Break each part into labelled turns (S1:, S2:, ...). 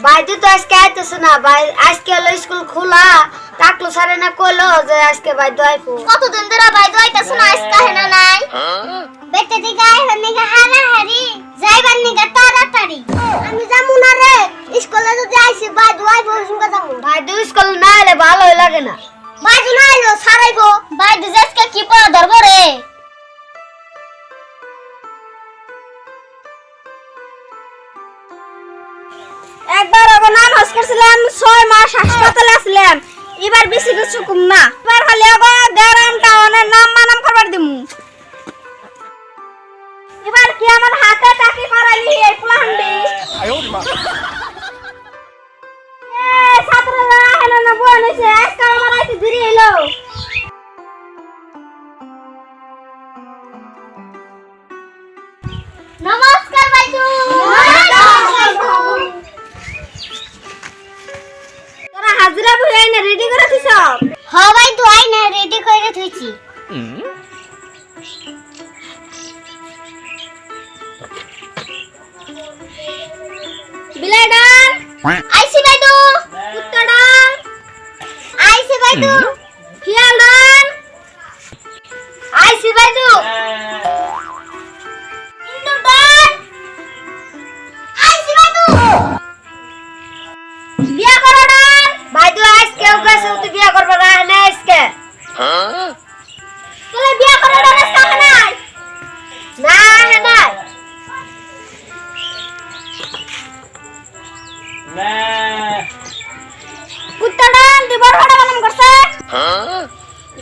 S1: Baidu তো আজকে আইতেছে না ভাই, আজকে হলো স্কুল খোলা। টাকলু সারে না কইলো যে আজকে বাইদু আইবো।
S2: কতদিন ধরে বাইদু আইতাছ না, আজকে হেনা নাই। বেতে দিকে আইবার নিগা হারি যাইবার নিগা তাড়াতাড়ি। আমি যামু না রে, স্কুলে যদি আইছি বাইদু আইবো সঙ্গে যামু।
S1: বাইদু স্কুল না এলে ভালোই লাগে না।
S2: বাইদু না আইলো সারাইবো। বাইদু আজকে কি পড়া ধরবো রে?
S1: একবার ওগো নামাজ পড়ছিলাম, 6 মাস হাসপাতালে ছিলাম। এবার বেশি কিছু কম না, এবার খালি ওগো গ্রাম টাউনের নাম মানাম করবার দিমু। এবার কি আমার হাতে টাকি করাইলি এই প্ল্যানটি? ছাত্ররা হেনা না বই নিছে, আজকে আমার আইতে দেরি হইলো।
S2: নমস্কার বাইদু।
S1: তোরা হাজিরা বই আইনা রেডি করে দিছ?
S2: হ বাইদু আইনা রেডি করে থইছি।
S1: বিলাইডার
S2: আইছি বাইদু।
S1: কুত্তাডার
S2: আইছি বাইদু।
S1: শিয়ালডার
S2: আইছি বাইদু। ইন্দুডার আইছি বাইদু।
S1: বিয়া করডার বাইদু আজকে ওকাছে তুই বিয়া করবা না আজকে?
S2: তোলে বিয়া করডার আজকে নাই?
S1: না হে নাই। কুত্তাডার দিবর হড়া বানাম করছে।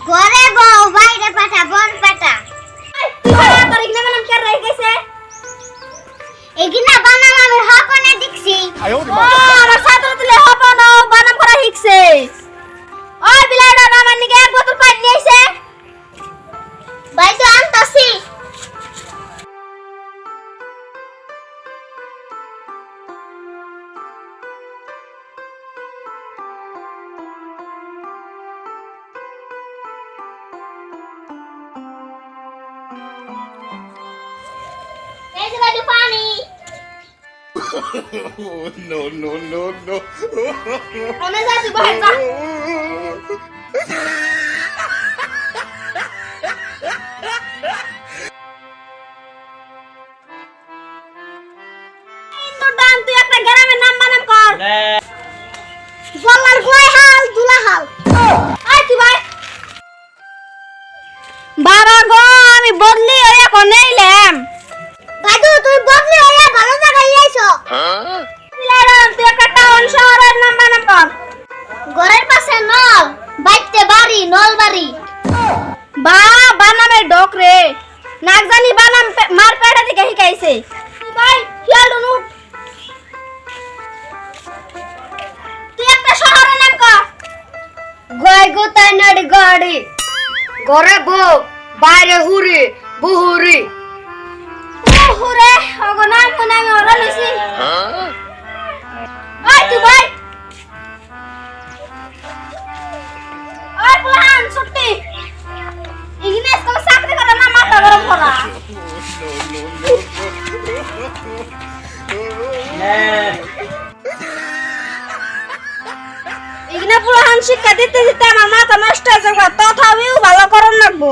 S2: ঘরে বউ বাইরে পাঠা বন পাঠা।
S1: তুই বড় তোর ইগনা বানাম কে রাই গেছে?
S2: এগিনা বানাম আমি হপনে দেখছি।
S1: ও আমার ছাত্র তুলে হপনো বানাম করা শিখছে। ওই বিলাইডার আমার নিকে এক বোতল পানি নিয়ে আইছে।
S2: বাইদু আনতাছি। এই যে বাইদু পানি।
S3: No, no, no, no.
S1: আমি যাচ্ছি বাইরে যা। ইন্দুডান তুই একটা গ্রামের নাম বানাম কর।
S2: বলার গয় হাল দুলা হাল।
S1: আই তুই ভাই বাবা গো আমি বদলি হয়ে কোনে এলাম।
S2: বাইদু তুই বদলি হইয়া ভালো জায়গায় আইছো।
S1: বিলাইডার তুই একটা টাউন শহরের নাম বানাম কর।
S2: ঘরের পাশে নল, বাইতে বাড়ি নলবাড়ি।
S1: বা বানামের ডক রে, নাক জানি বানাম মার পেটা দিকে শিখাইছে। ভাই খেয়াল উঠ। তুই একটা শহরের নাম কর। গয় গোতাই নাড়ি গাড়ি, ঘরে বউ বাইরে হুরি বুহুরি। বুহুরে ওগো নাম মনে আমি ওরা লইছি। ওই তুই ভাই ওই প্লান ছুটি ইগনেস কোন চাকরি করে না মাথা গরম করা। ইগনে প্লান শিক্ষা দিতে দিতে আমার মাথা নষ্ট হয়ে যাবে, তথাপিও ভালো করন লাগবো।